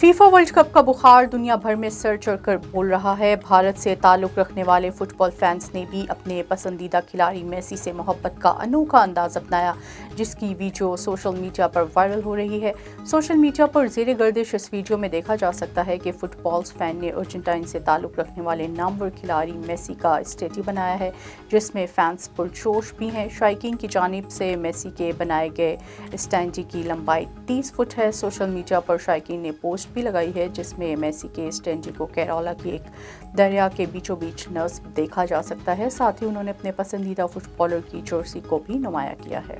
FIFA world cup का बुखार दुनिया भर में सर चढ़कर बोल रहा है। भारत से ताल्लुक़ रखने वाले फुटबॉल फैंस ने भी अपने पसंदीदा खिलाड़ी मेसी से मोहब्बत का अनोखा अंदाज अपनाया, जिसकी वीडियो सोशल मीडिया पर वायरल हो रही है। सोशल मीडिया पर ज़ेरे गर्दिश इस वीडियो में देखा जा सकता है कि फुटबॉल फैन ने अर्जेंटीना से ताल्लुक़ रखने वाले नामवर खिलाड़ी मेसी का स्टेटू बनाया है, जिसमें फैंस पुरजोश भी हैं। शायकीन की जानिब से मेसी के बनाए गए स्टैंडी की लंबाई 30 फुट है। सोशल मीडिया पर शायकीन ने पोस्ट भी लगाई है, जिसमें मेसी के स्टैंडी को केरला की एक दरिया के बीचों बीच नस्ब देखा जा सकता है। साथ ही उन्होंने अपने पसंदीदा फुटबॉलर की जर्सी को भी नुमाया किया है।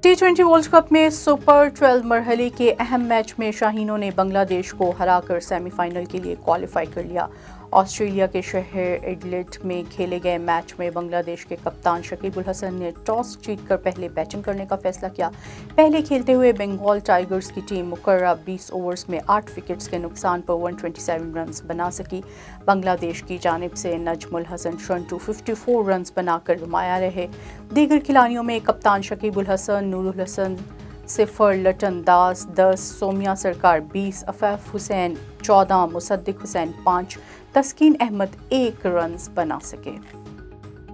T20 वर्ल्ड कप में सुपर 12 मरहले के अहम मैच में शाहीनों ने बांग्लादेश को हराकर सेमीफाइनल के लिए क्वालिफाई कर लिया। ऑस्ट्रेलिया के शहर एडिलेड में खेले गए मैच में बांग्लादेश के कप्तान शकीब अल हसन ने टॉस जीतकर पहले बैटिंग करने का फैसला किया। पहले खेलते हुए बंगाल टाइगर्स की टीम मुकर्रा 20 ओवर्स में 8 विकेट्स के नुकसान पर 127 रन बना सकी। बांग्लादेश की जानिब से नजमुल हसन शंटू 54 रन बनाकर नुमाया रहे। दीगर खिलाड़ियों में कप्तान शकीब अल हसन, नूरुल हसन सिफर, लटन दास 10, सोमिया सरकार 20, अफाफ हुसैन 14, मुसद्दिक हुसैन 5, तस्कीन अहमद 1 रन बना सके।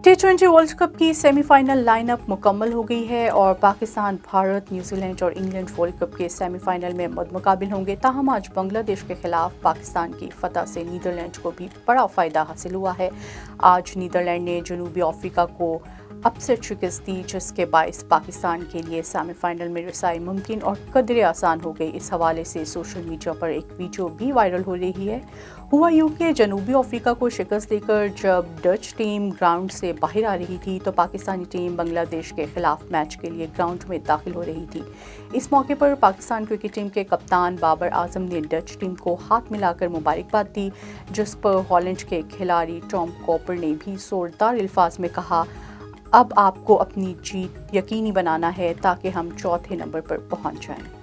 T20 वर्ल्ड कप की सेमीफाइनल लाइनअप मुकम्मल हो गई है और पाकिस्तान, भारत, न्यूजीलैंड और इंग्लैंड वर्ल्ड कप के सेमीफाइनल में मुकाबिल होंगे। ताहम आज बांग्लादेश के खिलाफ पाकिस्तान की फतह से नीदरलैंड को भी बड़ा फ़ायदा हासिल हुआ है। आज नीदरलैंड ने जनूबी अफ्रीका को अपसेट शिकस्त दी, जिसके बायस पाकिस्तान के लिए सेमीफाइनल में रसाई मुमकिन और कदरे आसान हो गई। इस हवाले से सोशल मीडिया पर एक वीडियो भी वायरल हो रही है। हुआ यूं कि जनूबी अफ्रीका को शिकस्त देकर जब डच टीम ग्राउंड से बाहर आ रही थी, तो पाकिस्तानी टीम बांग्लादेश के खिलाफ मैच के लिए ग्राउंड में दाखिल हो रही थी। इस मौके पर पाकिस्तान क्रिकेट टीम के कप्तान बाबर आजम ने डच टीम को हाथ मिलाकर मुबारकबाद दी, जिस पर हॉलैंड के खिलाड़ी टॉम कॉपर ने भी जोरदार अल्फाज में कहा, अब आपको अपनी जीत यकीनी बनाना है ताकि हम चौथे नंबर पर पहुंच जाएं।